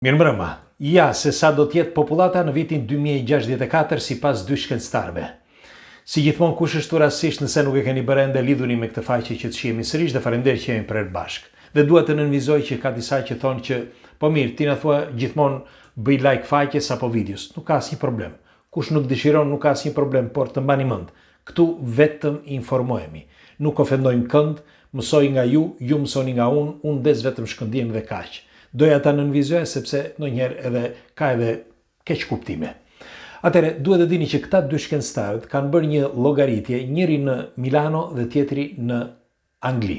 Mirëmbrëma, ja se sa do t'jetë popullata në vitin 2064 si pas dy shkencëtarëve. Si gjithmonë kush është rastisht nëse nuk e keni bërë ende lidhuni me këtë faqe që të shihemi sërish dhe faleminderit që jemi prerë bashkë. Dhe dua të nënvizoj që ka disa që thonë që po mirë, ti na thua gjithmonë bëj like faqes apo videos. Nuk ka asnjë problem. Kush nuk dëshiron nuk ka asnjë problem, por të mbani mend. Këtu vetëm informohemi. Nuk ofendojmë kënd, mësoj nga ju mësoni nga unë des vetëm shkëndijmë dhe kaq. Doja ta nënvizoja sepse ndonjëherë edhe ka edhe keq kuptime. Atëherë, duhet të dini që këta dy shkencëtarët kanë bërë një llogaritje, njëri në Milano dhe tjetri në Angli.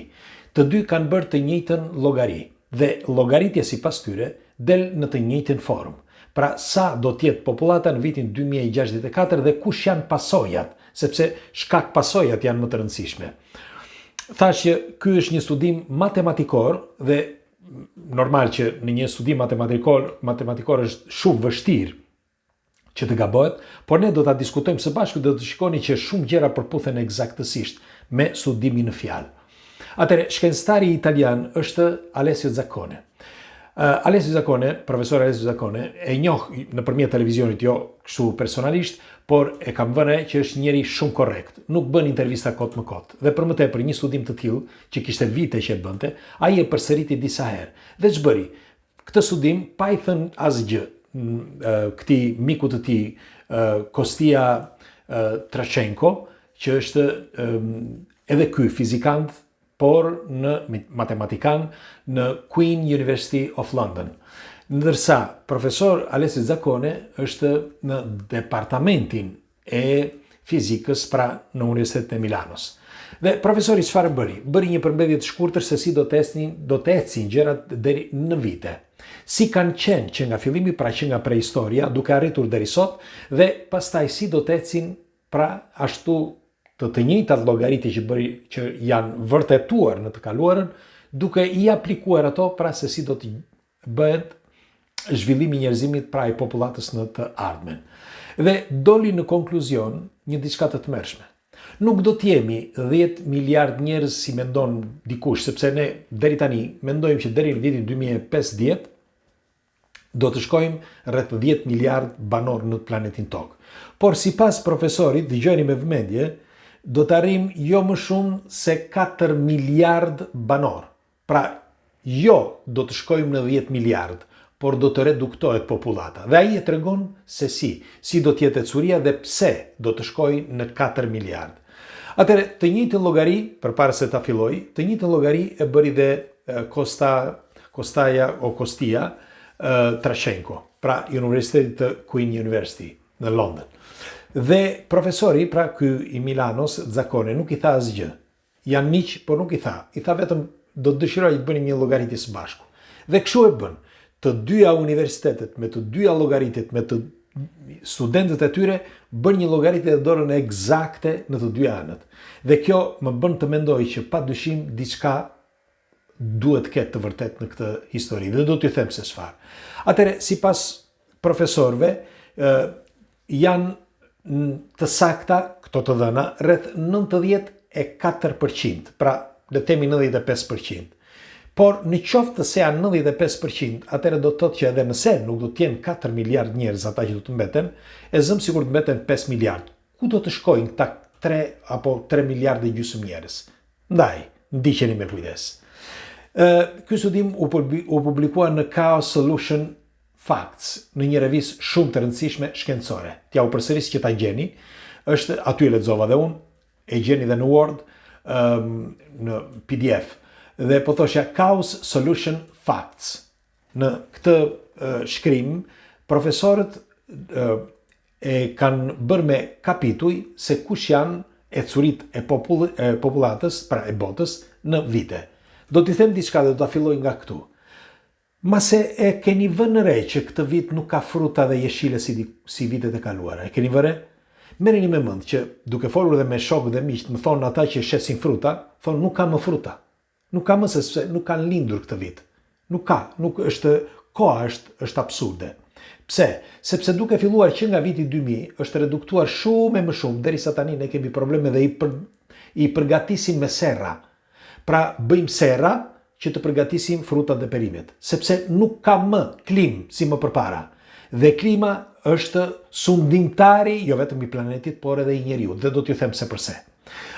Të dy kanë bërë të njëjtën llogari dhe llogaritja sipas tyre del në të njëjtin formë. Pra, sa do të jetë popullata në vitin 2064 dhe kush janë pasojat, sepse shkak pasojat janë më të rëndësishme. Thash që ky është një studim matematikor dhe normal që në një studim matematikor është shumë vështirë që të gabohet, por ne do ta diskutojmë së bashku dhe do të shikoni që shumë gjëra përputhen eksaktësisht me studimin në fjalë. Atëherë, shkencëtari italian është Alessio Zaccone. Alessio Zaccone, profesor Alessio Zaccone, e njoh nëpërmjet televizionit, jo kështu personalisht, por e kam vënë që është njëri shumë korrekt. Nuk bën intervista kot më kot. Dhe për më tepër një studim të tillë, që kishte vite që e bënte, ai e përsëriti disa herë. Dhe ç'bëri? Këtë studim pa i thënë asgjë këtij miku të tij, Kostia Trashenko, që është edhe ky fizikant, por në matematikan në Queen University of London. Ndërsa profesor Alessio Zaccone është në departamentin e fizikës pra në Universitetin e Milanos. Dhe profesori çfarë bëri? Bëri një përmbledhje të shkurtër se si do të ecin gjërat deri në vite. Si kanë qenë që nga fillimi, pra që nga preistoria, duke arritur deri sot, dhe pastaj si do të ecin pra ashtu të njëjtat llogaritje që janë vërtetuar në të kaluarën, duke i aplikuar ato pra se si do të bëhet zhvillimi i njerëzimit pra i popullatës në të ardhmen. Dhe doli në konkluzion një diçka të tmerrshme. Nuk do të jemi 10 miliard njerëz si mendon dikush, sepse ne deri tani mendojmë që deri në vitin 2050 do të shkojmë rreth 10 miliard banor në planetin Tokë. Por sipas profesorit, dëgjoni me vëmendje, do të arrijmë jo më shumë se 4 miliard banor. Pra, jo do të shkojmë në 10 miliard, por do të reduktohet popullata. Dhe ai e tregon se si do të jetë ecuria dhe pse do të shkojë në 4 miliard. Atëherë, të njëjtën llogari, përpara se ta filloj, të njëjtën llogari e bëri dhe Kostia Trashenko, pra Universitetit të Queen University në London. Dhe profesori, pra ky i Milanos, Zaccone, nuk i tha asgjë. Janë miq, por nuk i tha. I tha vetëm do të dëshiroj të bënim një llogaritje së bashku. Dhe kështu e bën. Të dyja universitetet, me të dyja llogaritjet, me të studentët e tyre, bën një llogaritje dhe dorën eksakte në të dyja anët. Dhe kjo më bën të mendoj që padyshim diçka duhet të ketë të vërtet në këtë histori. Dhe do t'ju them se çfarë. Atëherë, sipas profesorëve, janë të sakta këto të dhëna rreth 94%, pra le të themi 95%. Por në qoftë se janë 95%, atëherë do të thotë që edhe nëse nuk do të jenë 4 miliard njerëz ata që do të mbeten, e zëm sikur të mbeten 5 miliard. Ku do të shkojnë këta 3 apo 3 miliardë e gjysmë njerëz? Ndaj, ndiqeni me kujdes. Ky studim u publikua në Chaos Solution Facts, në një revistë shumë të rëndësishme shkencore. T'ja u përsëris që ta gjeni, është aty e lexova dhe unë, e gjeni dhe në Word, në PDF. Dhe po thoshja Chaos Solution Facts. Në këtë shkrim, profesorët e kanë bërë me kapituj se kush janë ecurit e popullatës, pra e botës, në vite. Do t'i them diçka dhe do ta filloj nga këtu. Mase e keni vënë re që këtë vit nuk ka fruta dhe jeshile si vitet e kaluara. E keni vëre? Merreni me mend që duke folur dhe me shokë dhe miq, më thonë ata që shesin fruta, thonë nuk ka më fruta. Nuk ka më se nuk kanë lindur këtë vit. Nuk ka, koha është absurde. Pse? Sepse duke filluar që nga viti 2000 është reduktuar shumë e më shumë, derisa tani ne kemi probleme dhe i përgatisim me serra. Pra bëjmë serra që të përgatisim frutat dhe perimet, sepse nuk ka më klim si më përpara. Dhe klima është sundimtari jo vetëm i planetit, por edhe i njeriut, dhe do t'ju them se përse.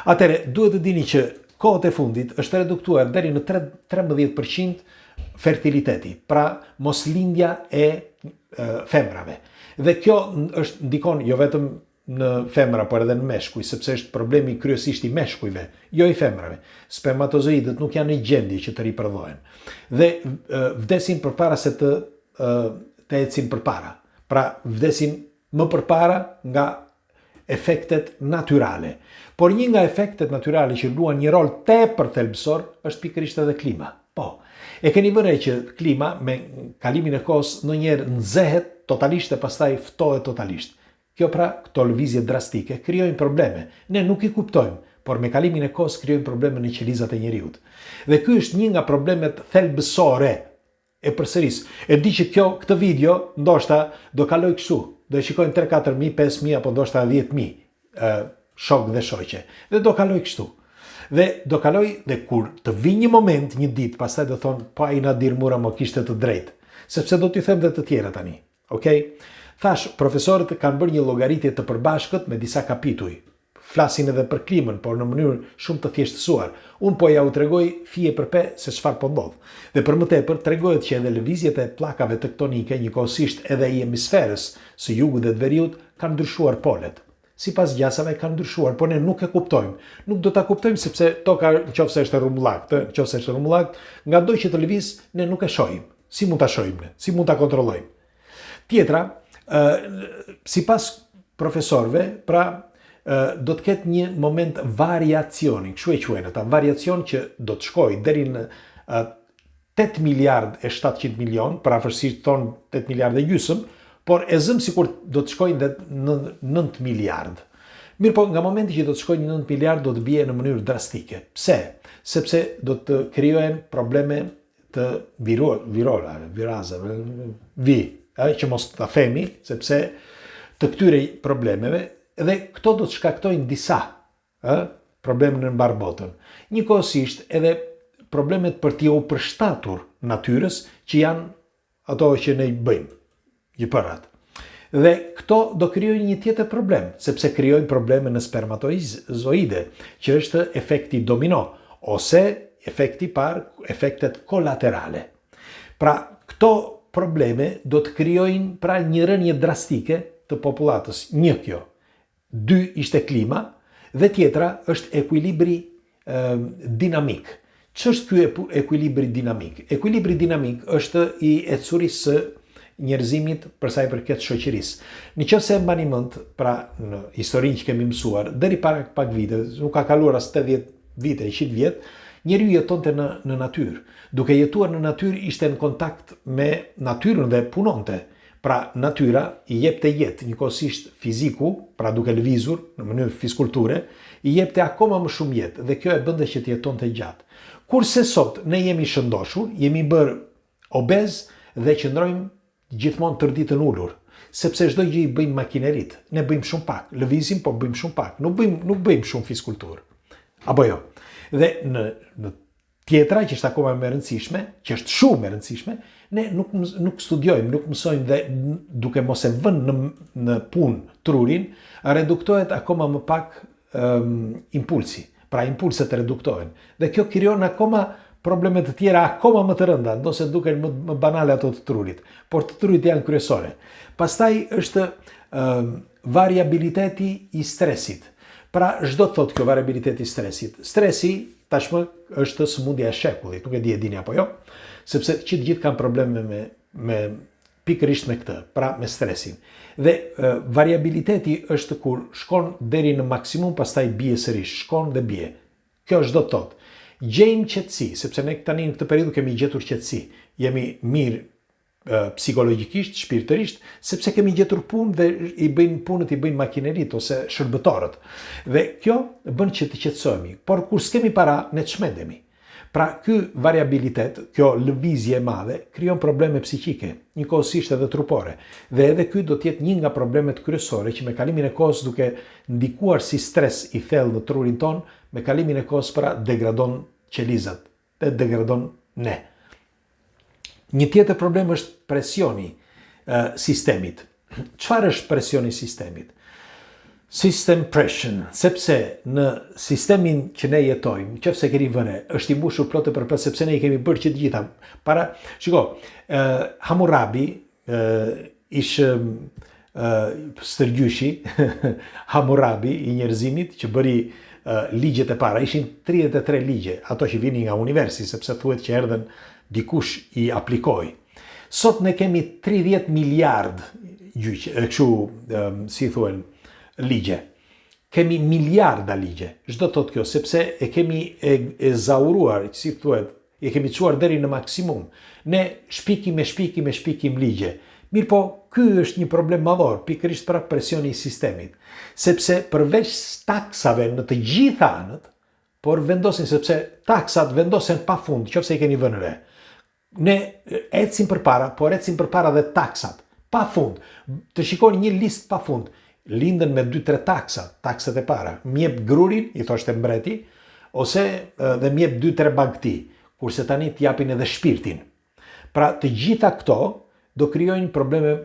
Atëre, duhet të dini që kohët e fundit është reduktuar deri në 13% fertiliteti, pra moslindja e femrave. Dhe kjo është ndikon jo vetëm në femra, por edhe në meshkuj, sepse është problemi kryesisht i meshkujve, jo i femrave. Spermatozoidët nuk janë në gjendje që të riprodhohen. Dhe vdesin përpara se të ecin përpara. Pra vdesin më përpara nga efektet natyrale. Por një nga efektet natyrale që luan një rol tepër thelbësor është pikërisht edhe klima. Po, e keni vënë që klima me kalimin e kohës ndonjëherë nxehet totalisht e pastaj ftohet totalisht. Kjo pra, këto lëvizje drastike krijojnë probleme. Ne nuk i kuptojmë, por me kalimin e kohës krijojnë probleme në qelizat e njeriut. Dhe ky është një nga problemet thelbësore. E përsëris, e di që këtë video ndoshta do kaloj kështu, do e shikojnë 3-4.000, 5.000 apo ndoshta 10.000 shok dhe shoqe. Dhe do kaloj kështu. Dhe do kaloj dhe kur të vi një moment, një ditë, pastaj do thonë, po ai Nadir Mura më kishte të drejtë, sepse do t'ju them dhe të tjera tani. Okej? Thash, profesorët kanë bërë një llogaritje të përbashkët me disa kapituj. Flasin edhe për klimën, por në mënyrë shumë të thjeshtësuar. Unë po ja u tregoj fije për pe se çfarë po ndodh. Dhe për më tepër tregohet që edhe lëvizjet e pllakave tektonike, njëkohësisht edhe i hemisferës së jugut dhe të veriut, kanë ndryshuar polet. Sipas gjasave kanë ndryshuar, por ne nuk e kuptojmë. Nuk do ta kuptojmë sepse toka nëse është rrumullakt, ngado që të lëviz ne nuk e shohim. Si mund ta shohim ne? Si mund ta kontrollojmë? Tjetra, sipas profesorëve, pra do të ketë një moment variacioni, kështu e quajnë ata, variacion që do të shkojë deri në 8 miliard e 700 milion, pra afërsisht thonë 8 miliard e gjysmë, por e zëm sikur do të shkojnë dhe në 9 miliard. Mirë po, nga momenti që do të shkojnë në 9 miliard, do të bie në mënyrë drastike. Pse? Sepse do të krijohen probleme të virazave, që mos ta themi, sepse të këtyre problemeve, dhe këto do të shkaktojnë disa probleme në mbar botën. Njëkohësisht edhe problemet për t'i u përshtatur natyrës që janë ato që ne i bëjmë, gjipërat. Dhe këto do krijojnë një tjetër problem, sepse krijojnë probleme në spermatozoide, që është efekti domino, ose efekti parë, efektet kolaterale. Pra, këto probleme do të krijojnë pra një rënje drastike të popullatës. Një kjo. 2 ishte klima, dhe tjetra është ekuilibri dinamik. Ç'është ky ekuilibri dinamik? Ekuilibri dinamik është i ecurisë së njerëzimit për sa i përket shoqërisë. Nëse mbani mend, pra në historinë që kemi mësuar, deri para pak vite, nuk ka kaluar as 80 vite, 100 vjet, njeriu jetonte në natyrë. Duke jetuar në natyrë ishte në kontakt me natyrën dhe punonte. Pra natyra i jepte jetë, njëkohësisht fiziku, pra duke lëvizur në mënyrë fiskulture, i jepte akoma më shumë jetë dhe kjo e bënte që të jetonte gjatë. Kurse sot ne jemi shëndoshur, jemi bërë obez dhe qëndrojmë gjithmonë tërditën ulur, sepse çdo gjë i bëjmë makinerit. Ne bëjmë shumë pak, lëvizim po bëjmë shumë pak, nuk bëjmë shumë fiskulturë. Apo jo. Dhe në tjetra që është akoma më e rëndësishme, që është shumë e rëndësishme, ne nuk studiojmë, nuk mësojmë dhe duke mos e vënë në punë trurin, reduktohet akoma më pak impulsi. Pra impulset reduktohen. Dhe kjo krijon akoma probleme të tjera akoma më të rënda, ndose duken më banale ato të trurit, por të trurit janë kryesore. Pastaj është variabiliteti i stresit. Pra çdo thot kjo variabiliteti i stresit. Stresi tashmë është sëmundja e shekullit, nuk e di e dini apo jo, sepse që të gjithë kanë probleme me pikërisht me këtë, pra me stresin. Dhe variabiliteti është kur shkon deri në maksimum, pastaj bie sërish, shkon dhe bie. Kjo çdo thot. Gjejmë qetësi, sepse ne tani në këtë periudhë kemi gjetur qetësi. Jemi mirë psikologjikisht, shpirtërisht, sepse kemi gjetur punë dhe punët i bëjnë makinerit ose shërbëtorët. Dhe kjo bën që të qetësohemi, por kur s'kemi para, ne çmendemi. Pra, ky variabilitet, kjo lëvizje e madhe, krijon probleme psiqike, njëkohësisht edhe trupore. Dhe edhe ky do të jetë një nga problemet kryesore që me kalimin e kohës duke ndikuar si stres i thellë në trurin ton, me kalimin e kohës pra degradon qelizat dhe degradon Ne. Një tjetër problem është presioni sistemit. Çfarë është presioni sistemit? System pressure, sepse në sistemin që ne jetojmë, nëse keni vënë, është i mbushur plotë për plot sepse ne i kemi bërë që të gjitha. Hammurabi ishte stërgjyshi Hammurabi i njerëzimit që bëri ligjet e para. Ishin 33 ligje, ato që vinin nga universi, sepse thuhet që erdhen dikush i aplikoi. Sot ne kemi 30 miliard ligje. Kemi miliarda ligje. Çdo thot kjo, sepse e kemi ezauruar, si thuhet, e kemi çuar deri në maksimum. Ne shpikim ligje. Mirë po, ky është një problem madhor, pikërisht pra presioni i sistemit. Sepse përveç taksave në të gjitha anët, por vendosin, sepse taksat vendosen pa fund, qofse i keni vënë re. Ne ecim përpara, por ecim përpara dhe taksat, pa fund. Të shikoni një listë pa fund. Lindën me 2-3 taksat e para. Mjep grurin, i thoshte mbreti, ose dhe mjep 2-3 bagti, kurse tani t'japin edhe shpirtin. Pra të gjitha këto do krijojnë probleme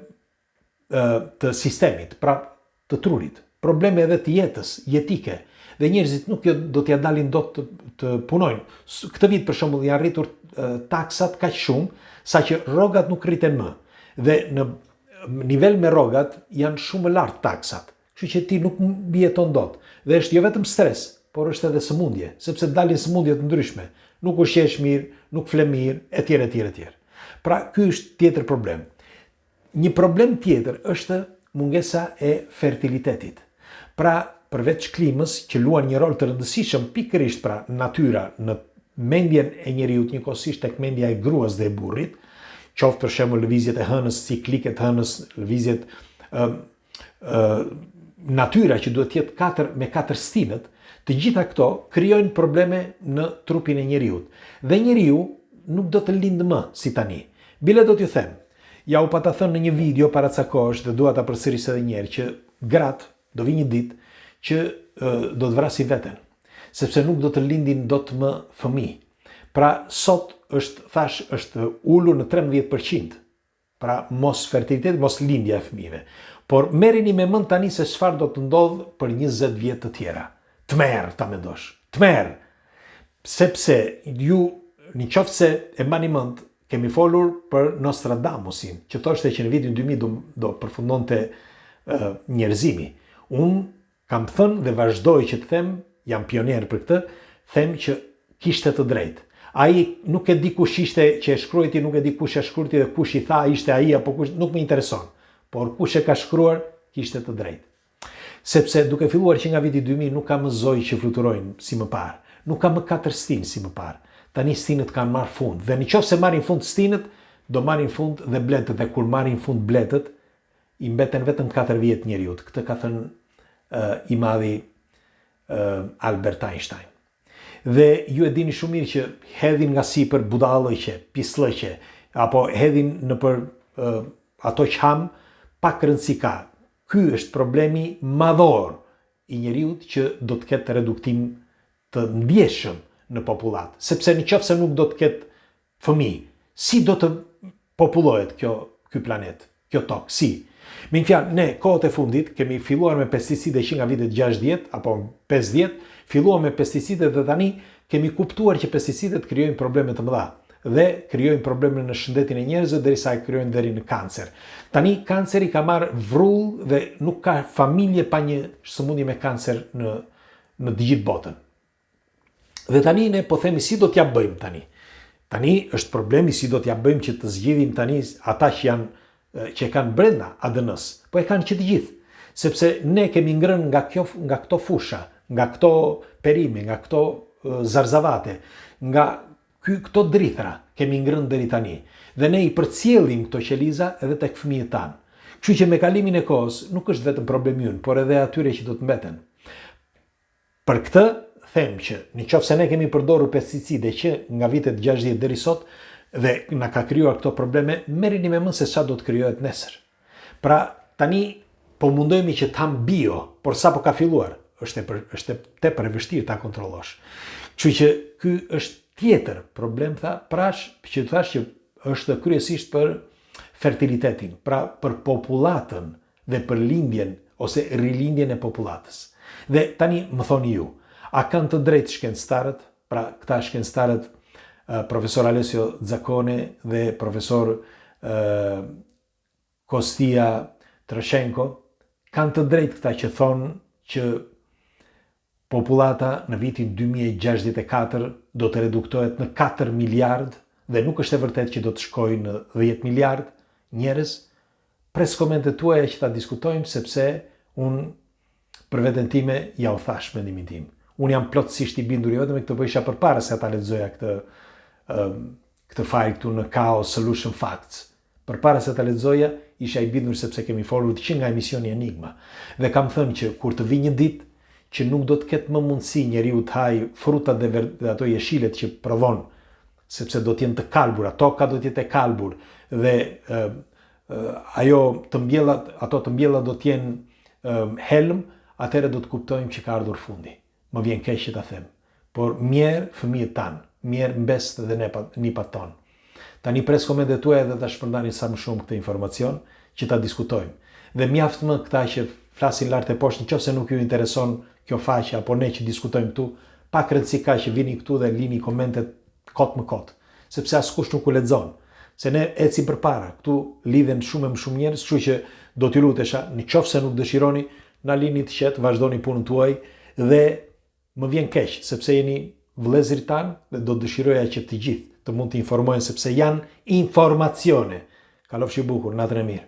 të sistemit, pra të trurit, probleme edhe të jetës, jetike, dhe njerëzit nuk do t'ja dalin dot të punojnë. Këtë vit për shembull janë rritur taksat kaq shumë sa që rrogat nuk rriten më. Dhe në nivel me rrogat janë shumë lart taksat. Kështu që ti nuk mbijeton dot. Dhe është jo vetëm stres, por është edhe sëmundje, sepse dalin sëmundje të ndryshme. Nuk ushqesh mirë, nuk fle mirë, etj. Pra ky është tjetër problem. Një problem tjetër është mungesa e fertilitetit. Pra përveç klimës që luan një rol të rëndësishëm pikërisht pra natyra në mendjen e njeriut, njëkohësisht tek mendja e gruas dhe e burrit, qoftë për shembull lëvizjet e hënës, ciklike të hënës, lëvizjet natyra që duhet të jetë 4 stinët, të gjitha këto krijojnë probleme në trupin e njeriut. Dhe njeriu nuk do të lindë më si tani. Bile do t'ju them, ja u pata thënë në një video para ca kohësh dhe dua ta përsëris edhe një herë që gratë do vi një ditë që do të vrasin veten, sepse nuk do të lindin dot më fëmijë. Pra sot është ulur në 13%. Pra mos fertilitet, mos lindja e fëmijëve. Por merreni me mend tani se çfarë do të ndodh për 20 vjet të tjera. Tmerr ta mendosh. Tmerr. Sepse ju nëse e mbani mend, kemi folur për Nostradamusin, që thoshte që në vitin 2000 do përfundonte njerëzimi. Unë kam thënë dhe vazhdoj që të them, jam pionier për këtë, them që kishte të drejtë. Ai nuk e di kush ishte që e shkruajti, nuk e di kush e shkruajti dhe kush i tha ishte ai apo kush, nuk më intereson. Por kush e ka shkruar kishte të drejtë. Sepse duke filluar që nga viti 2000 nuk ka më zoj që fluturojnë si më parë. Nuk ka më 4 stinë si më parë. Tani stinët kanë marrë fund. Dhe nëse marrin fund stinët, do marrin fund dhe bletët. Dhe kur marrin fund bletët, i mbeten vetëm 4 vjet njeriut. Këtë ka thënë i madhi Albert Einstein. Dhe ju e dini shumë mirë që hedhin nga sipër budallëqe, pislëqe, apo hedhin nëpër ato që ham, pak rëndësi ka. Ky është problemi madhor i njeriut që do të ketë reduktim të ndjeshëm në popullat. Sepse nëse nuk do të ketë fëmijë, si do të popullohet ky planet, kjo tokë, si? Me një fjalë, ne kohët e fundit kemi filluar me pesticide që nga vitet 60 apo 50, filluam me pesticide dhe tani kemi kuptuar që pesticidet krijojnë probleme të mëdha dhe krijojnë probleme në shëndetin e njerëzve derisa e krijojnë deri në kancer. Tani kanceri ka marrë vrull dhe nuk ka familje pa një sëmundje me kancer në të gjithë botën. Dhe tani ne po themi si do t'ja bëjmë tani. Tani është problemi si do t'ja bëjmë që të zgjidhim tani ata që kanë brenda ADN-s, po e kanë që të gjithë, sepse ne kemi ngrënë nga këto fusha, nga këto perime, nga këto zarzavate, nga këto drithra kemi ngrënë deri tani. Dhe ne i përcjellim këto qeliza edhe tek fëmijët tanë. Kështu që me kalimin e kohës nuk është vetëm problemi ynë, por edhe atyre që do të mbeten. Për këtë them që nëse ne kemi përdorur pesticide që nga vitet 60 deri sot dhe na ka krijuar këto probleme, merreni me mend se çfarë do të krijohet nesër. Pra tani po mundohemi që të ham bio, por sapo ka filluar, është tepër e vështirë ta kontrollosh. Kështu që ky është Tjetër problem që thash që është kryesisht për fertilitetin, pra për popullatën dhe për lindjen ose rilindjen e popullatës. Dhe tani më thoni ju, a kanë të drejtë shkencëtarët, pra këta shkencëtarët profesor Alessio Zaccone dhe profesor Kostia Trashenko, kanë të drejtë këta që thonë që popullata në vitin 2064 do të reduktohet në 4 miliard dhe nuk është e vërtet që do të shkojë në 10 miliard njerëz? Pres komentet tuaja që ta diskutojmë, sepse unë për veten time ja u thash mendimin tim. Unë jam plotësisht i bindur jo vetëm me këtë, po isha përpara se ta lexoja këtë fajl këtu në Chaos Solution Facts. Përpara se ta lexoja, isha i bindur sepse kemi folur që nga emisioni Enigma. Dhe kam thënë që kur të vi një ditë që nuk do të ketë më mundësi njeriu të hajë frutat dhe ato jeshilet që prodhon, sepse do të jenë të kalbura, toka do të jetë e kalbur dhe ato të mbjellat do të jenë helm, atëherë do të kuptojmë që ka ardhur fundi. Më vjen keq që ta them, por mirë fëmijët tanë, mirë mbest dhe nipat tonë. Tani pres komentet tuaja dhe ta shpërndani sa më shumë këtë informacion që ta diskutojmë. Dhe mjaft më këta që flasin lart e poshtë, nëse nuk ju intereson kjo faqe apo ne që diskutojmë këtu, pak rëndësi ka që vini këtu dhe lini komentet kot më kot, sepse askush nuk u lexon. Se ne ecim përpara, këtu lidhen shumë më shumë njerëz, kështu që do t'ju lutesha, nëse nuk dëshironi, na lini të qetë, vazhdoni punën tuaj dhe më vjen keq sepse jeni vëllezërit tanë dhe do dëshiroja që të gjithë të mund të informohen sepse janë informacione. Kalofshi bukur, natën e mirë.